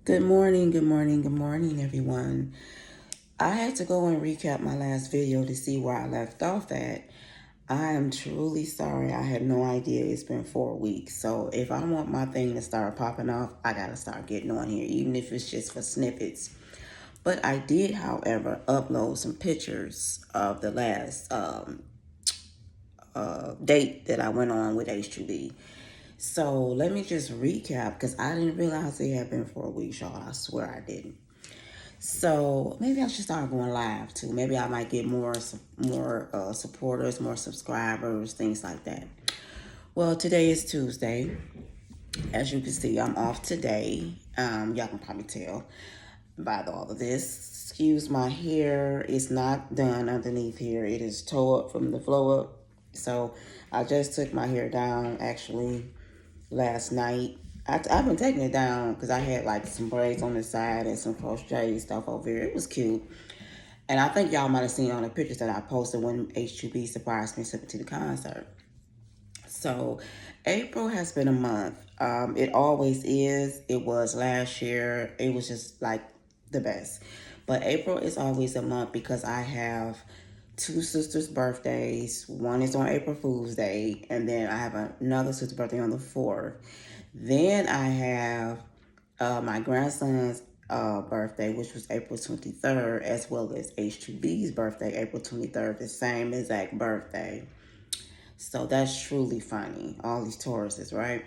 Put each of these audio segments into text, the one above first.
Good morning, good morning, good morning, everyone. I had to go and recap my last video to see where I left off at. I am truly sorry. I had no idea it's been 4 weeks. So if I want my thing to start popping off, I gotta start getting on here, even if it's just for snippets. But I did, however, upload some pictures of the last date that I went on with H2B. So let me just recap because I didn't realize it had been 4 weeks, y'all. I swear I didn't. So maybe I should start going live too. Maybe I might get more supporters, more subscribers, things like that. Well, today is Tuesday. As you can see, I'm off today. Y'all can probably tell by all of this. Excuse my hair. It's not done underneath here. It is toe up from the flow up. So I just took my hair down actually last night. I've been taking it down because I had like some braids on the side and some crochet stuff over here. It was cute. And I think y'all might have seen on the pictures that I posted when H2B surprised me to the concert. So April has been a month. It always is. It was last year. It was just like the best. But April is always a month because I have two sisters' birthdays. One is on April Fool's Day, and then I have another sister's birthday on the 4th. Then I have my grandson's birthday, which was April 23rd, as well as H2B's birthday, April 23rd, the same exact birthday. So that's truly funny. All these Tauruses, right?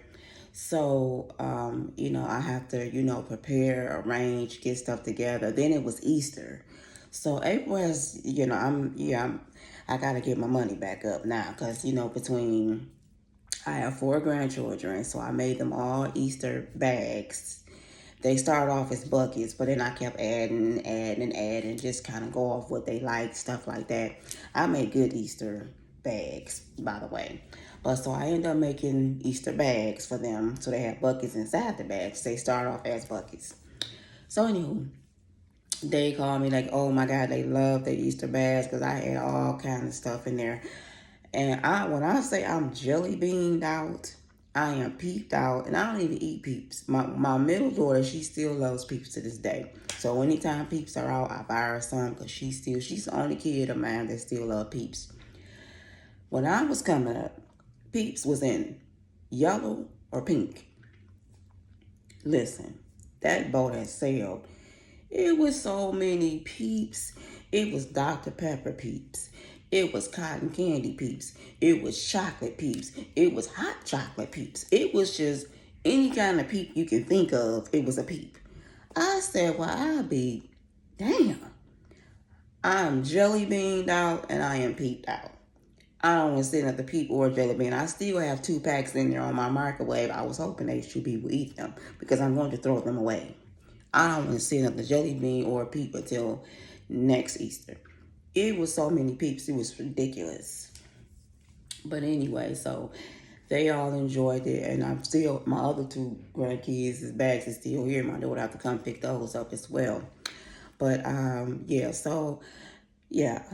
So, I have to, prepare, arrange, get stuff together. Then it was Easter. So April has, I got to get my money back up now because, I have 4 grandchildren. So I made them all Easter bags. They start off as buckets, but then I kept adding, just kind of go off what they like, stuff like that. I make good Easter bags, by the way. But so I end up making Easter bags for them. So they have buckets inside the bags. They start off as buckets. So anywho, they call me like, oh my God, they love the Easter bags because I had all kind of stuff in there. And when I say I'm jelly beaned out, I am peeped out, and I don't even eat peeps. My middle daughter, she still loves peeps to this day. So anytime peeps are out, I buy her some because she's the only kid of mine that still love peeps. When I was coming up, peeps was in yellow or pink. Listen, that boat had sailed. It was so many peeps. It was Dr. Pepper peeps. It was cotton candy peeps. It was chocolate peeps. It was hot chocolate peeps. It was just any kind of peep you can think of. It was a peep. I said, well, I'll be damn. I'm jelly beaned out and I am peeped out. I don't want to sit at the peep or jelly bean. I still have 2 packs in there on my microwave. I was hoping H2B would eat them because I'm going to throw them away. I don't want to sit at the jelly bean or a peep until next Easter. It was so many peeps, it was ridiculous. But anyway, so they all enjoyed it, and I'm still, my other 2 grandkids, his bags is still here. My daughter have to come pick those up as well. But yeah,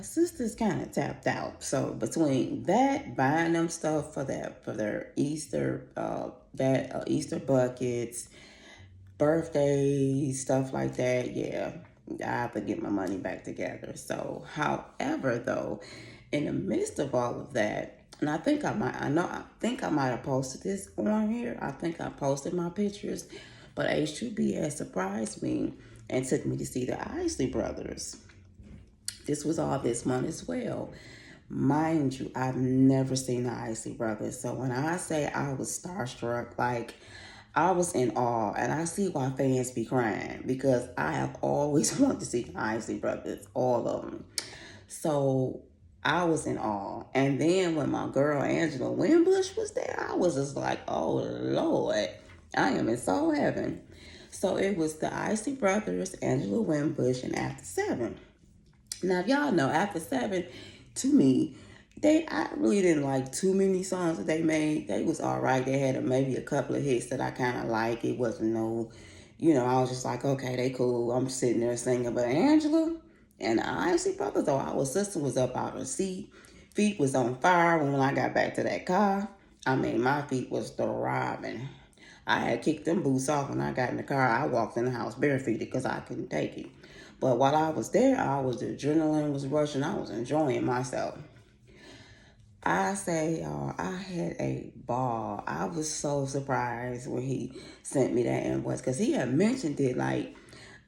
sister's kind of tapped out. So between that, buying them stuff for their Easter, Easter buckets, birthdays, stuff like that, yeah, I have to get my money back together. So, however, though, in the midst of all of that, and I think I might have posted this on here. I think I posted my pictures, but H2B has surprised me and took me to see the Isley Brothers. This was all this month as well. Mind you, I've never seen the Isley Brothers. So when I say I was starstruck, like I was in awe, and I see why fans be crying because I have always wanted to see the Isley Brothers, all of them. So I was in awe. And then when my girl Angela Winbush was there, I was just like, oh Lord, I am in soul heaven. So it was the Isley Brothers, Angela Winbush, and After Seven. Now, if y'all know, After Seven, to me, I really didn't like too many songs that they made. They was all right. They had maybe a couple of hits that I kind of like. It wasn't no, I was just like, okay, they cool. I'm sitting there singing. But Angela and the Isley Brothers, though, our sister was up out her seat. Feet was on fire when I got back to that car. I mean, my feet was throbbing. I had kicked them boots off when I got in the car. I walked in the house barefooted because I couldn't take it. But while I was there, the adrenaline was rushing. I was enjoying myself. I say, I had a ball. I was so surprised when he sent me that invoice because he had mentioned it like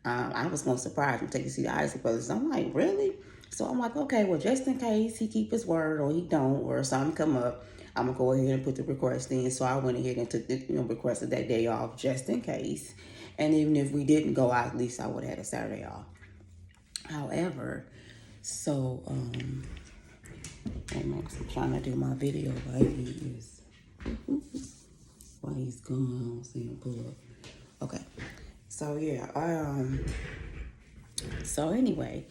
I was going to surprise him, take to see the Isley Brothers. I'm like, really? So I'm like, okay, well, just in case he keep his word or he don't or something come up, I'm going to go ahead and put the request in. So I went ahead and took the, requested that day off just in case. And even if we didn't go out, at least I would have had a Saturday off. However, so, I'm trying to do my video while he's gone. I don't see him pull up. Okay. So yeah, so anyway,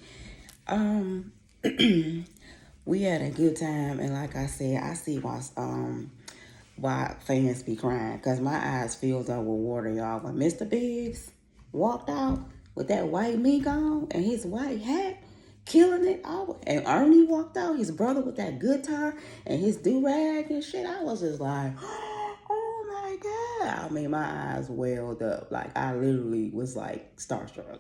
we had a good time, and like I said, I see why fans be crying, because my eyes filled up with water, y'all. When Mr. Biggs walked out with that white mink on and his white hat, killing it, and Ernie walked out, his brother with that guitar and his do-rag and shit, I was just like, oh my God. I mean, my eyes welled up. Like, I literally was like starstruck.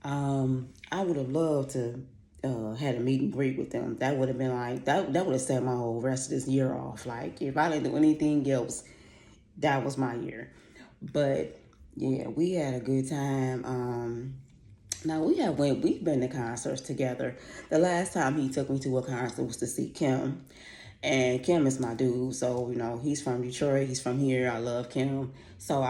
I would have loved to had a meet and greet with them. That would have been like, that would have set my whole rest of this year off. Like, if I didn't do anything else, that was my year. But yeah, we had a good time. Now we've been to concerts together. The last time he took me to a concert was to see Kim. And Kim is my dude, so he's from Detroit. He's from here. I love Kim, so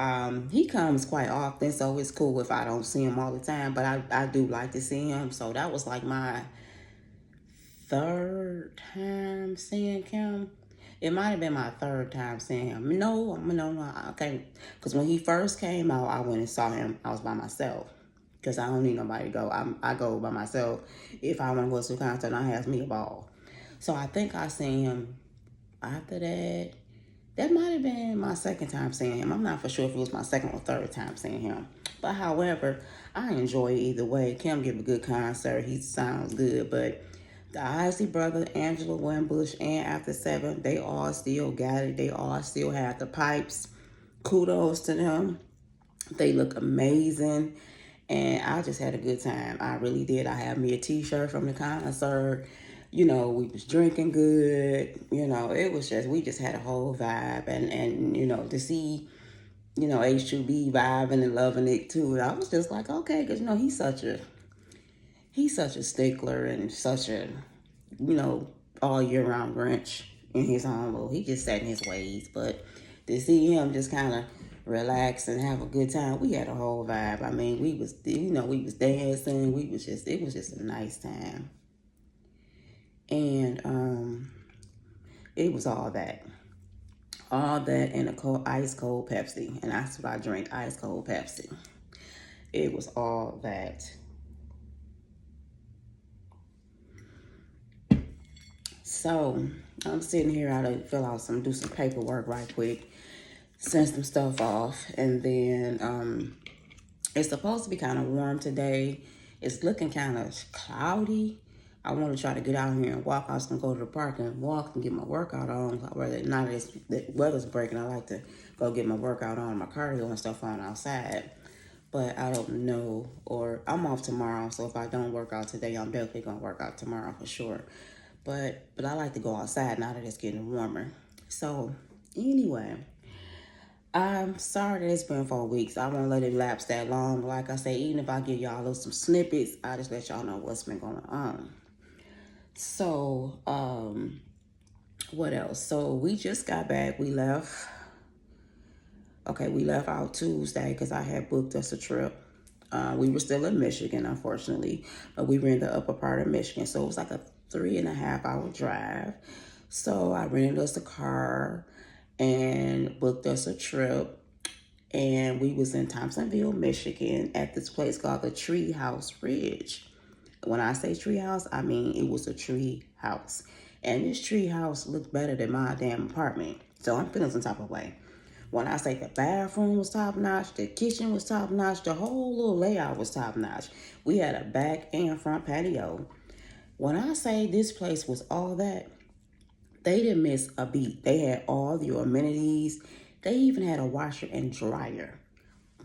he comes quite often. So it's cool if I don't see him all the time, but I do like to see him. So that was like my third time seeing Kim. It might have been my third time seeing him. No, okay, because when he first came out, I went and saw him. I was by myself because I don't need nobody to go. I go by myself if I want to go to a concert and I have me a ball. So I think I seen him after that. That might have been my second time seeing him. I'm not for sure if it was my second or third time seeing him. But however, I enjoy it either way. Kim give a good concert. He sounds good. But the Isley Brothers, Angela Winbush, and After Seven, they all still got it. They all still have the pipes. Kudos to them. They look amazing. And I just had a good time. I really did. I have me a t-shirt from the concert. We was drinking good. It was just, we just had a whole vibe. And to see, H2B vibing and loving it too. I was just like, okay, because, he's such a stickler and such a, all year round Grinch in his own little, he just set in his ways. But to see him just kind of relax and have a good time, we had a whole vibe. I mean, we was dancing. It was just a nice time. And it was all that and a ice cold Pepsi, and that's what I drink, ice cold Pepsi. It was all that. So I'm sitting here. I do some paperwork right quick, send some stuff off, and then it's supposed to be kind of warm today. It's looking kind of cloudy. I want to try to get out here and walk. I was going to go to the park and walk and get my workout on. Whether not the weather's breaking, I like to go get my workout on, my cardio and stuff on outside. But I don't know. Or I'm off tomorrow, so if I don't work out today, I'm definitely going to work out tomorrow for sure. But I like to go outside now that it's getting warmer. So anyway, I'm sorry that it's been 4 weeks. I won't let it lapse that long. Like I say, even if I give y'all some snippets, I just let y'all know what's been going on. So, what else? So we just got back. We left out Tuesday because I had booked us a trip. We were still in Michigan, unfortunately, but we were in the upper part of Michigan. So it was like a 3.5 hour drive. So I rented us a car and booked us a trip. And we was in Thompsonville, Michigan at this place called the Tree House Ridge. When I say tree house, I mean it was a tree house. And this tree house looked better than my damn apartment. So I'm feeling some type of way. When I say the bathroom was top notch, the kitchen was top notch, the whole little layout was top notch. We had a back and front patio. When I say this place was all that, they didn't miss a beat. They had all your amenities. They even had a washer and dryer.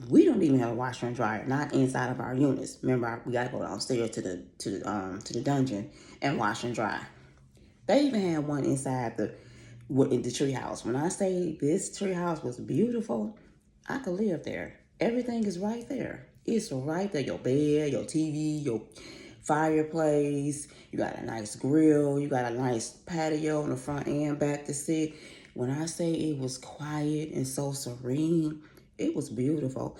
We don't even have a washer and dryer, not inside of our units. Remember, we gotta go downstairs to the dungeon and wash and dry. They even had one inside the tree house. When I say this tree house was beautiful, I could live there. Everything is right there. It's right there. Your bed, your TV, your fireplace. You got a nice grill. You got a nice patio in the front and back to sit. When I say it was quiet and so serene, it was beautiful.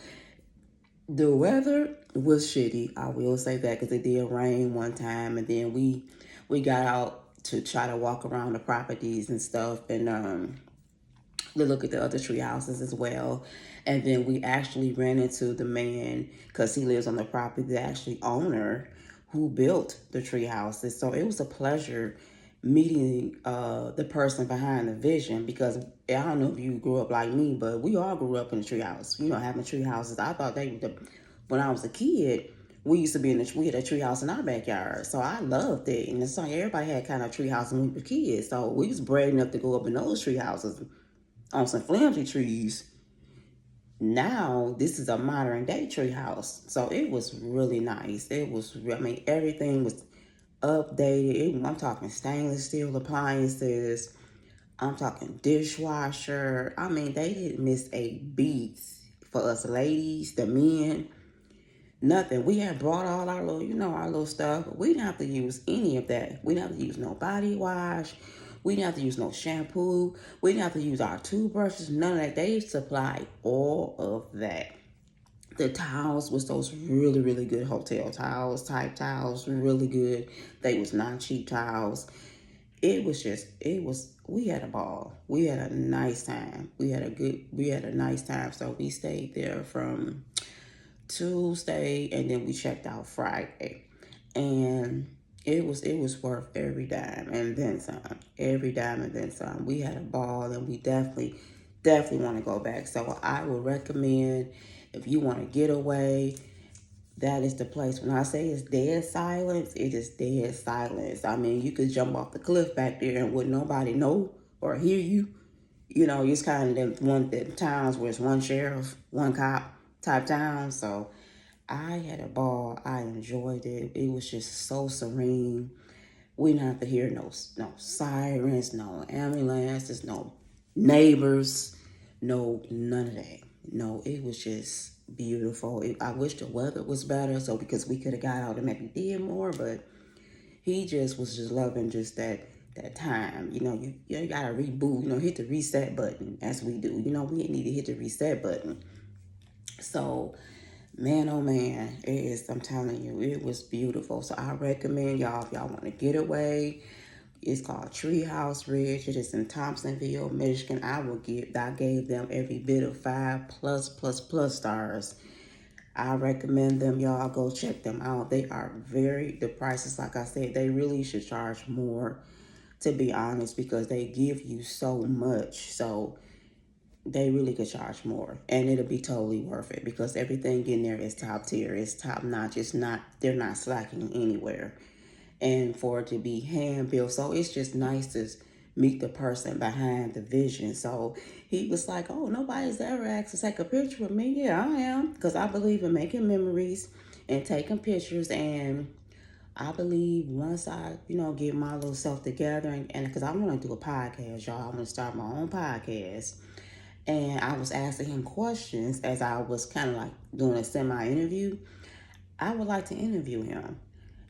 The weather was shitty. I will say that because it did rain one time, and then we got out to try to walk around the properties and stuff, and to look at the other tree houses as well. And then we actually ran into the man because he lives on the property, the actually owner who built the tree houses. So it was a pleasure meeting the person behind the vision, because I don't know if you grew up like me, but we all grew up in the tree house. You know, having tree houses. I thought when I was a kid, we used to be we had a tree house in our backyard. So I loved it. And it's like everybody had kind of tree house when we were kids. So we was brave enough to go up in those tree houses on some flimsy trees. Now this is a modern day tree house, so it was really nice. It was, I mean, everything was updated. I'm talking stainless steel appliances. I'm talking dishwasher. I mean, they didn't miss a beat for us ladies, the men. Nothing. We had brought all our little, our little stuff. We didn't have to use any of that. We didn't have to use no body wash. We didn't have to use no shampoo. We didn't have to use our toothbrushes. None of that. They supplied all of that. The towels was those really, really good hotel towels, type towels, really good. They was not cheap towels. We had a ball. We had a nice time. We had a nice time. So we stayed there from Tuesday, and then we checked out Friday, and it was worth every dime and then some. Every dime and then some. We had a ball, and we definitely want to go back. So I would recommend, if you want to get away, that is the place. When I say it's dead silence, it is dead silence. I mean, you could jump off the cliff back there and would nobody know or hear you. You know, it's kind of the towns where it's one sheriff, one cop type town. So I had a ball. I enjoyed it. It was just so serene. We didn't have to hear no sirens, no ambulances, no neighbors, none of that. No, it was just beautiful. I wish the weather was better, so because we could have got out and maybe did more, but he just was just loving just that time. You gotta reboot, hit the reset button as we do. We need to hit the reset button. So man, oh man, I'm telling you, it was beautiful. So I recommend y'all, if y'all want to get away. It's called Treehouse Ridge. It is in Thompsonville, Michigan. I gave them every bit of 5+++ stars. I recommend them. Y'all go check them out. They are the prices, like I said, they really should charge more, to be honest, because they give you so much. So they really could charge more, and it'll be totally worth it, because everything in there is top tier. It's top notch. They're not slacking anywhere. And for it to be hand built, so it's just nice to meet the person behind the vision. So he was like, oh, nobody's ever asked to take a picture with me. Yeah, I am, because I believe in making memories and taking pictures. And I believe once I, get my little self together, and because I want to do a podcast, y'all. I want to start my own podcast. And I was asking him questions as I was kind of like doing a semi-interview. I would like to interview him,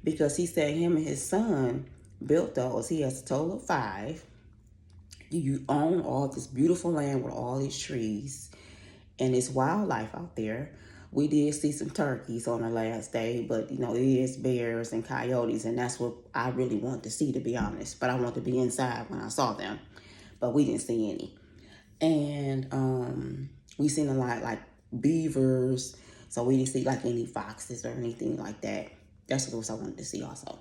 because he said him and his son built those. He has a total of 5. You own all this beautiful land with all these trees, and it's wildlife out there. We did see some turkeys on the last day, but it is bears and coyotes, and that's what I really want to see, to be honest. But I want to be inside when I saw them, but we didn't see any. And we seen a lot like beavers, so we didn't see like any foxes or anything like that. That's what I wanted to see also.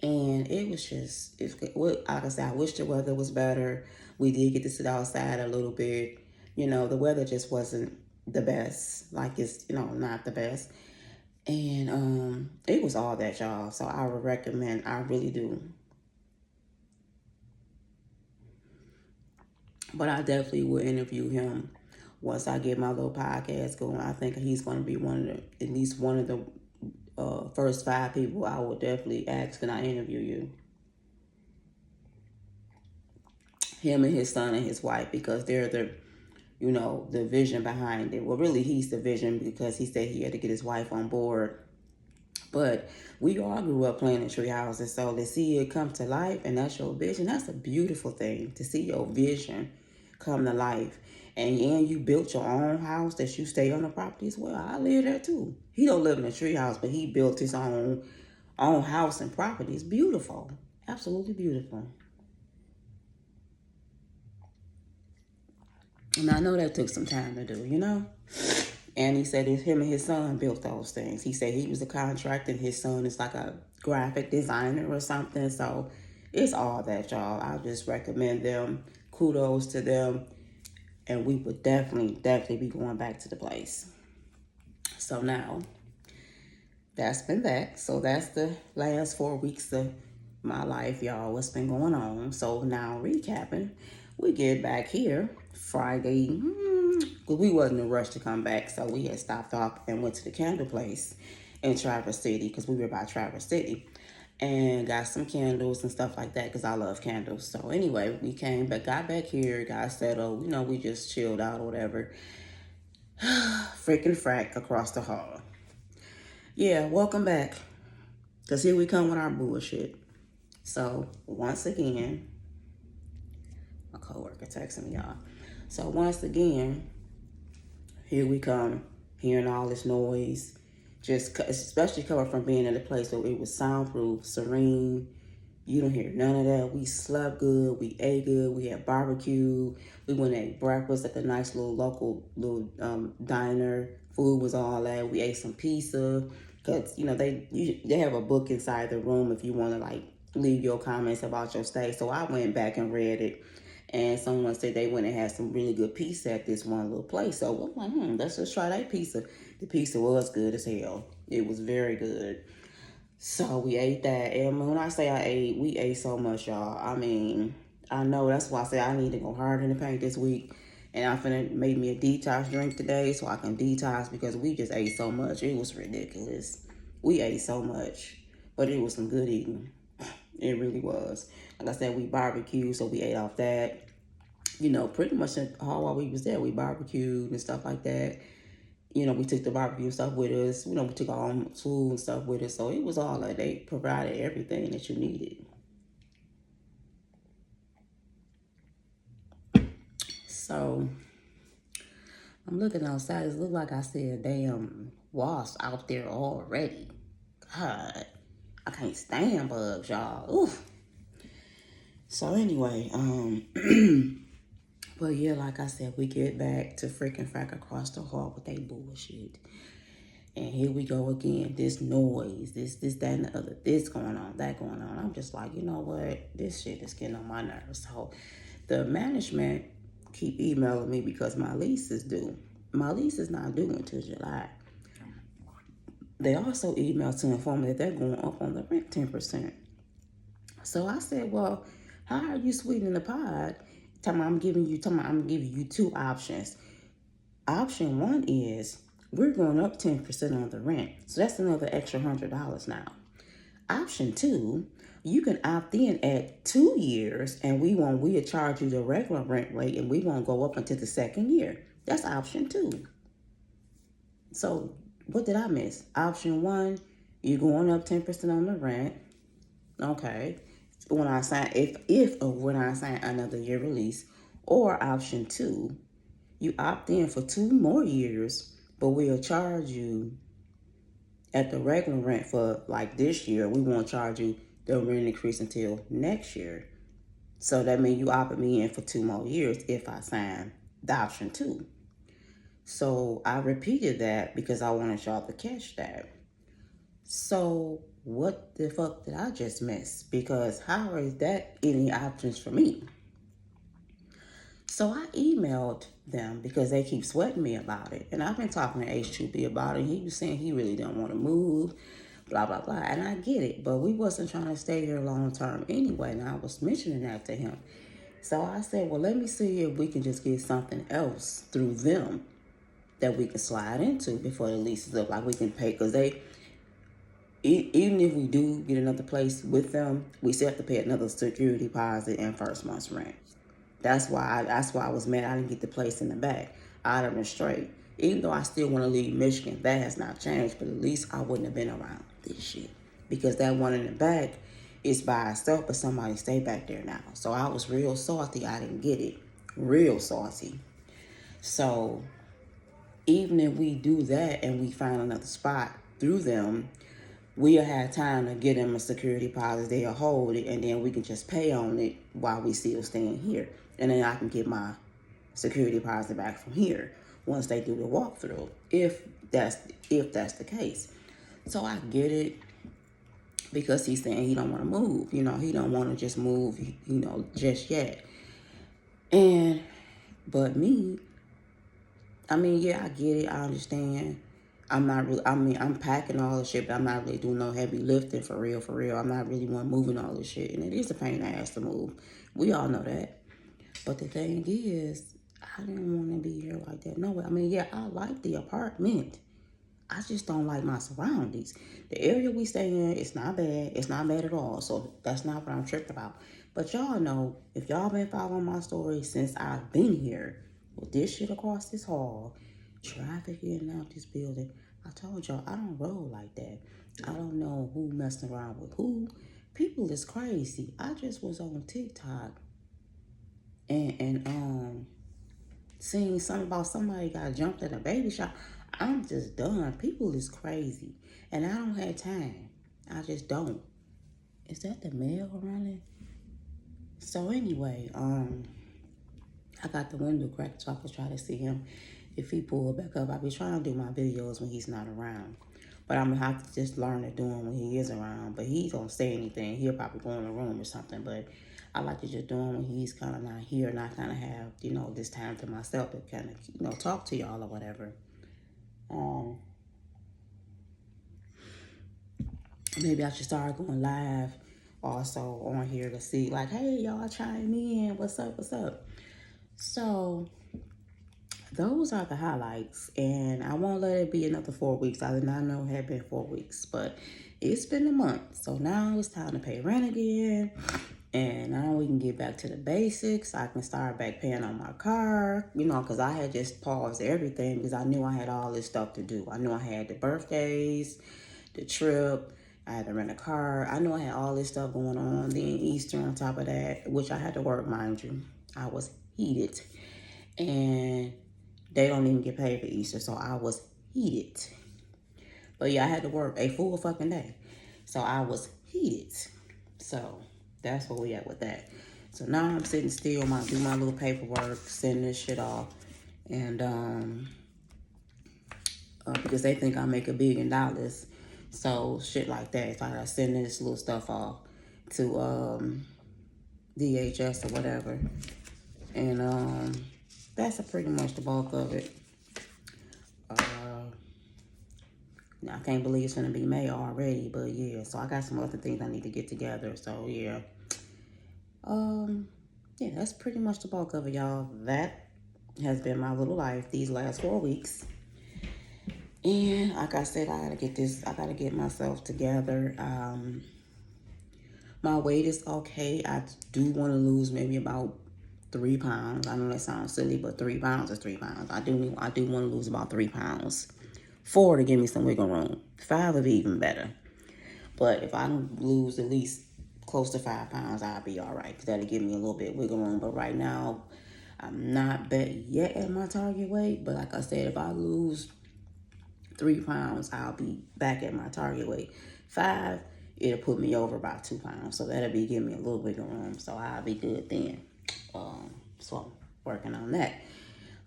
And it was just, like I said, I wish the weather was better. We did get to sit outside a little bit. The weather just wasn't the best. Like, it's, not the best. And it was all that, y'all. So I would recommend, I really do. But I definitely will interview him once I get my little podcast going. I think he's going to be at least one of the first 5 people I will definitely ask, can I interview you? Him and his son and his wife, because they're the vision behind it. Well, really, he's the vision because he said he had to get his wife on board. But we all grew up playing in tree houses, so to see it come to life and that's your vision, that's a beautiful thing. To see your vision come to life. And you built your own house that you stay on the property as well. I live there too. He don't live in a tree house, but he built his own house and property. It's beautiful. Absolutely beautiful. And I know that took some time to do. And he said it's him and his son built those things. He said he was a contractor and his son is like a graphic designer or something. So it's all that, y'all. I just recommend them. Kudos to them. And we would definitely be going back to the place. So now, that's been that. So that's the last 4 weeks of my life, y'all. What's been going on. So now recapping, we get back here Friday, because we wasn't in a rush to come back, so we had stopped off and went to the candle place in Traverse City, because we were by Traverse City, and got some candles and stuff like that, because I love candles. So anyway, we came back, got back here, got settled, we just chilled out or whatever. Freaking frack across the hall. Yeah, welcome back, because here we come with our bullshit. So once again, my coworker texting me, y'all. So once again, here we come, hearing all this noise, just especially coming from being in a place where it was soundproof, serene. You don't hear none of that. We slept good, we ate good, we had barbecue, we went and ate breakfast at the nice little local diner. Food was all that. We ate some pizza, because they have a book inside the room if you want to like leave your comments about your stay. So I went back and read it. And someone said they went and had some really good pizza at this one little place. So I'm like, let's just try that pizza. The pizza was good as hell. It was very good. So we ate that. And when I say I ate, we ate so much, y'all. I mean, I know that's why I say I need to go hard in the paint this week. And I'm finna make me a detox drink today so I can detox, because we just ate so much. It was ridiculous. We ate so much. But it was some good eating. It really was. Like I said, we barbecued, so we ate off that. Pretty much all while we was there, we barbecued and stuff like that. We took the barbecue stuff with us. We took our own food and stuff with us. So it was all like they provided everything that you needed. So I'm looking outside. It looks like I see a damn wasp out there already. God, I can't stand bugs, y'all. Oof. So anyway, but yeah, like I said, we get back to freaking frack across the hall with that bullshit. And here we go again. This noise, this, that, and the other. This going on, that going on. I'm just like, you know what? This shit is getting on my nerves. So the management keep emailing me because my lease is due. My lease is not due until July. They also emailed to inform me that they're going up on the rent 10%. So I said, well, how are you sweetening the pot? I'm giving you 2 options. Option 1 is we're going up 10% on the rent. So that's another extra $100 now. Option 2, you can opt in at 2 years and we'll charge you the regular rent rate and we won't go up until the 2nd year. That's option 2. So what did I miss? Option 1, you're going up 10% on the rent. Okay. When I sign, when I sign another year release. Or option 2, you opt in for 2 more years, but we'll charge you at the regular rent for like this year. We won't charge you the rent increase until next year. So that means you opt me in for 2 more years if I sign the option 2. So I repeated that because I wanted y'all to catch that. So what the fuck did I just miss? Because how is that any options for me? So I emailed them because they keep sweating me about it. And I've been talking to H2B about it. He was saying he really don't want to move, blah, blah, blah. And I get it. But we wasn't trying to stay here long term anyway. And I was mentioning that to him. So I said, well, let me see if we can just get something else through them that we can slide into before the lease is up. Like we can pay, because even if we do get another place with them, we still have to pay another security deposit and first month's rent. That's why I was mad I didn't get the place in the back. I'd have been straight. Even though I still want to leave Michigan, that has not changed. But at least I wouldn't have been around this shit, because that one in the back is by itself, but somebody stay back there now. So I was real salty I didn't get it. Real salty. So even if we do that and we find another spot through them, we'll have time to get them a security deposit. They'll hold it, and then we can just pay on it while we still staying here. And then I can get my security deposit back from here once they do the walkthrough, if that's the case. So I get it, because he's saying he don't want to move. You know, he don't want to just move, just yet. But me, I mean, yeah, I get it. I understand. I'm not really, I'm packing all the shit, but I'm not really doing no heavy lifting for real, for real. I'm not really one moving all this shit. And it is a pain in the ass to move. We all know that. But the thing is, I didn't want to be here like that. No way. I mean, yeah, I like the apartment. I just don't like my surroundings. The area we stay in, it's not bad. It's not bad at all. So that's not what I'm tripped about. But y'all know, if y'all been following my story since I've been here, with this shit across this hall, traffic in and out this building, I told y'all I don't roll like that. I don't know who messing around with who. People is crazy. I just was on TikTok and seeing something about somebody got jumped at a baby shop. I'm just done. People is crazy. And I don't have time. I just don't. Is that the mail running? So anyway, I got the window cracked so I could try to see him if he pulled back up. I be trying to do my videos when he's not around. But I'm gonna have to just learn to do them when he is around. But he don't say anything. He'll probably go in the room or something. But I like to just do them when he's kind of not here, and I kind of have, this time to myself to kind of, talk to y'all or whatever. Maybe I should start going live also on here to see, like, hey, y'all chime in. What's up? What's up? So those are the highlights, and I won't let it be another 4 weeks. I did not know it had been 4 weeks, but it's been a month. So now it's time to pay rent again. And now we can get back to the basics. I can start back paying on my car, because I had just paused everything because I knew I had all this stuff to do. I knew I had the birthdays, the trip, I had to rent a car. I knew I had all this stuff going on. Then Easter on top of that, which I had to work, mind you. I was heated. And they don't even get paid for Easter, so I was heated. But yeah, I had to work a full fucking day. So I was heated. So that's where we at with that. So now I'm sitting still, do my little paperwork, send this shit off. And because they think I make $1 billion. So shit like that. If I gotta send this little stuff off to DHS or whatever. And that's pretty much the bulk of it. I can't believe it's gonna be May already, but yeah. So I got some other things I need to get together. So yeah. Yeah, that's pretty much the bulk of it, y'all. That has been my little life these last 4 weeks. And like I said, I gotta get myself together. My weight is okay. I do want to lose maybe about 3 pounds. I know that sounds silly, but 3 pounds is 3 pounds. I do want to lose about 3 pounds. 4 to give me some wiggle room. 5 would be even better. But if I lose at least close to 5 pounds, I'll be all right. Because that'll give me a little bit wiggle room. But right now, I'm not yet at my target weight. But like I said, if I lose 3 pounds, I'll be back at my target weight. 5, it'll put me over about 2 pounds. So that'll be giving me a little wiggle room. So I'll be good then. So I'm working on that.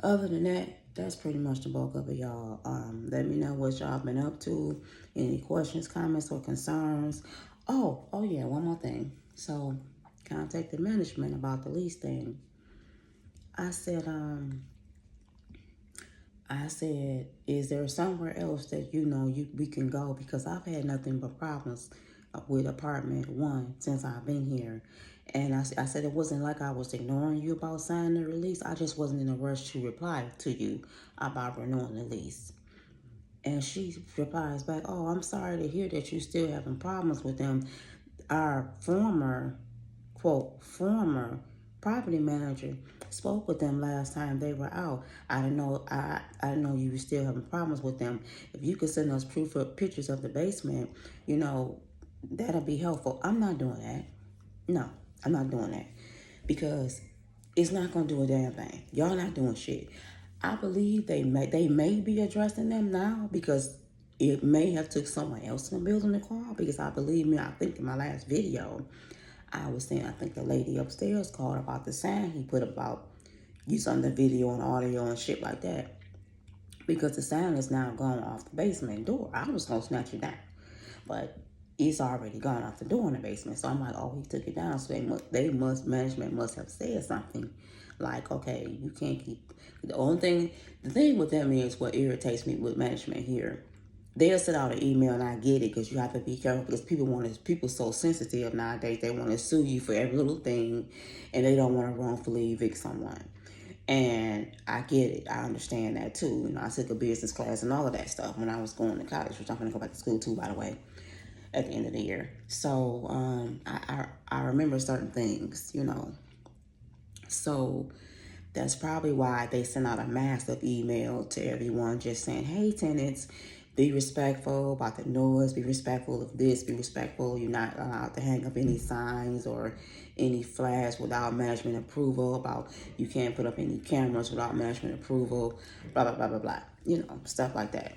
Other than that, that's pretty much the bulk of it, y'all. Let me know what y'all been up to. Any questions, comments, or concerns. Oh yeah, one more thing. So contacted management about the lease thing. I said, is there somewhere else that we can go? Because I've had nothing but problems with apartment 1 since I've been here. And I said it wasn't like I was ignoring you about signing the release. I just wasn't in a rush to reply to you about renewing the lease. And she replies back, oh, I'm sorry to hear that you still having problems with them. Our former, quote, former property manager spoke with them last time they were out. I didn't know I didn't know you were still having problems with them. If you could send us proof of pictures of the basement, that'll be helpful. I'm not doing that. No, I'm not doing that. Because it's not gonna do a damn thing. Y'all not doing shit. I believe they may be addressing them now because it may have took someone else in the building to call, because I think in my last video I was saying I think the lady upstairs called about the sign he put about using the video and audio and shit like that, because the sign is now gone off the basement door. I was gonna snatch it down, but it's already gone out the door in the basement. So I'm like, oh, he took it down. So management must have said something like, okay, you can't keep. The thing with them is what irritates me with management here. They'll send out an email, and I get it, because you have to be careful, because people so sensitive nowadays. They want to sue you for every little thing, and they don't want to wrongfully evict someone. And I get it. I understand that too. I took a business class and all of that stuff when I was going to college, which I'm going to go back to school too, by the way, at the end of the year. So I remember certain things. So that's probably why they sent out a massive email to everyone just saying, hey, tenants, be respectful about the noise, be respectful of this, be respectful. You're not allowed to hang up any signs or any flags without management approval, about you can't put up any cameras without management approval, blah, blah, blah, blah, blah. Stuff like that.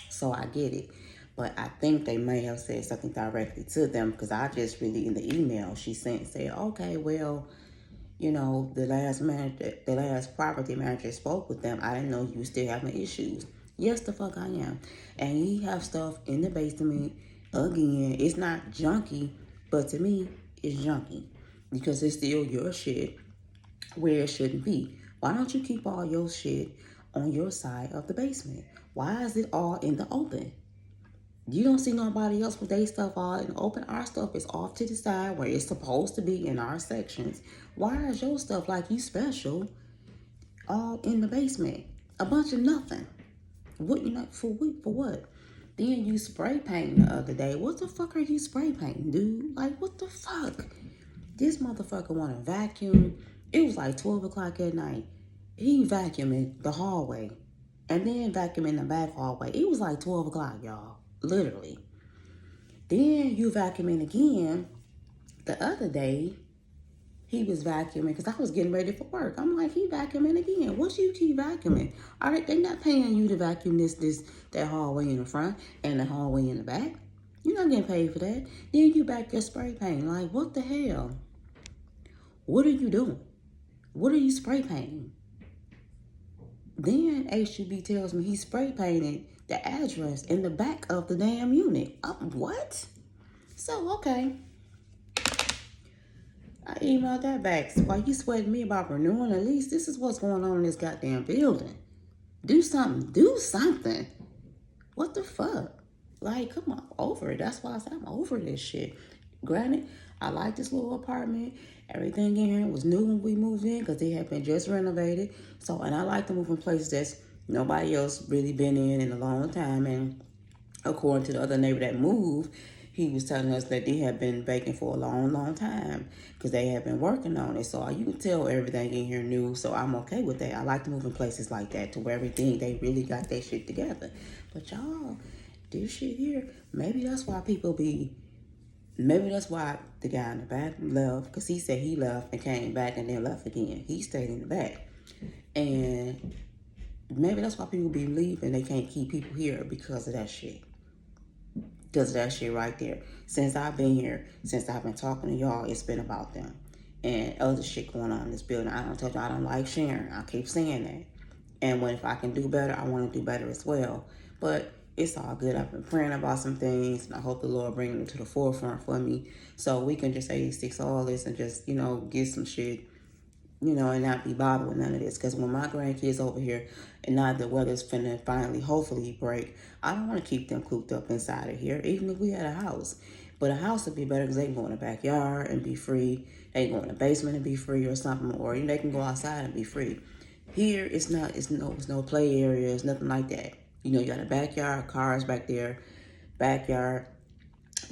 So I get it. But I think they may have said something directly to them, because I just really, in the email she sent, said, okay, well, the last property manager spoke with them. I didn't know you were still having issues. Yes, the fuck I am. And you have stuff in the basement. Again, it's not junky, but to me, it's junky, because it's still your shit where it shouldn't be. Why don't you keep all your shit on your side of the basement? Why is it all in the open? You don't see nobody else with their stuff all in the open. Our stuff is off to the side where it's supposed to be in our sections. Why is your stuff, like you special, all in the basement? A bunch of nothing. What for what? Then you spray painting the other day. What the fuck are you spray painting, dude? Like, what the fuck? This motherfucker want to vacuum. It was like 12 o'clock at night. He vacuuming the hallway and then vacuuming the back hallway. It was like 12 o'clock, y'all. Literally. Then you vacuuming again. The other day, he was vacuuming because I was getting ready for work. I'm like, he vacuuming again. What you keep vacuuming? All right, they're not paying you to vacuum that hallway in the front and the hallway in the back. You're not getting paid for that. Then you back your spray paint. Like, what the hell? What are you doing? What are you spray painting? Then HUB tells me he spray painted the address in the back of the damn unit. What? So, okay. I emailed that back. So while you sweating me about renewing the lease, this is what's going on in this goddamn building. Do something. Do something. What the fuck? Like, come on, over it. That's why I said I'm over this shit. Granted, I like this little apartment. Everything in here was new when we moved in, because they had been just renovated. So, and I like to move in places that's nobody else really been in a long time. And according to the other neighbor that moved, he was telling us that they had been baking for a long, long time, because they had been working on it. So you can tell everything in here new. So I'm okay with that. I like to move in places like that, to where everything, they really got their shit together. But y'all, this shit here, maybe that's why the guy in the back left, because he said he left and came back and then left again. He stayed in the back. And maybe that's why people be leaving. They can't keep people here because of that shit. Because of that shit right there. Since I've been here, since I've been talking to y'all, it's been about them. And other shit going on in this building. I don't tell you, I don't like sharing. I keep saying that. And if I can do better, I want to do better as well. But it's all good. I've been praying about some things, and I hope the Lord bring them to the forefront for me, so we can just 86 all this and just, get some shit, and not be bothered with none of this. Because when my grandkids over here, and now the weather's finna finally, hopefully, break, I don't want to keep them cooped up inside of here, even if we had a house. But a house would be better because they can go in the backyard and be free. They can go in the basement and be free or something, or they can go outside and be free. Here, it's not. It's no play areas, nothing like that. You got a backyard, cars back there, backyard,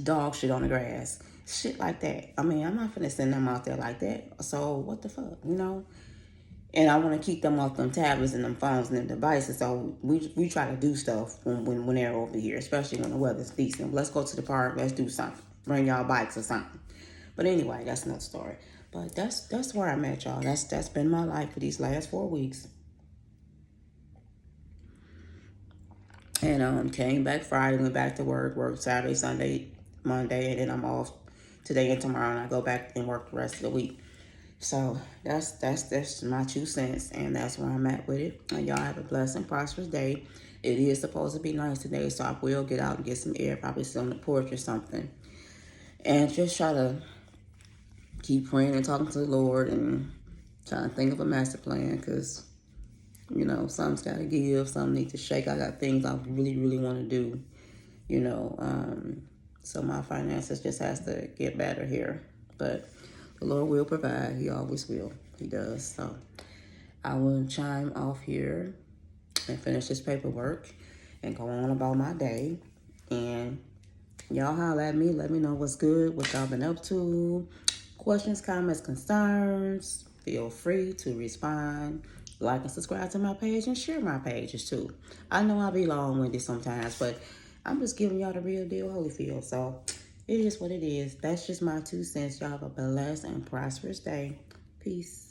dog shit on the grass, shit like that. I mean, I'm not finna send them out there like that. So what the fuck. And I want to keep them off them tablets and them phones and them devices. So we try to do stuff when they're over here, especially when the weather's decent. Let's go to the park. Let's do something. Bring y'all bikes or something. But anyway, that's another story. But that's where I'm at, y'all. That's been my life for these last 4 weeks. And came back Friday, went back to work Saturday, Sunday, Monday, and then I'm off today and tomorrow, and I go back and work the rest of the week. So that's my 2 cents, and that's where I'm at with it. And y'all have a blessed and prosperous day. It is supposed to be nice today, so I will get out and get some air, probably sit on the porch or something, and just try to keep praying and talking to the Lord and trying to think of a master plan, because something's got to give, something needs to shake. I got things I really, really want to do, so my finances just has to get better here. But the Lord will provide. He always will. He does. So I will chime off here and finish this paperwork and go on about my day. And y'all holler at me. Let me know what's good, what y'all been up to. Questions, comments, concerns. Feel free to respond. Like and subscribe to my page and share my pages too. I know I'll be long-winded sometimes, but I'm just giving y'all the real deal Holyfield. So it is what it is. That's just my 2 cents. Y'all have a blessed and prosperous day. Peace.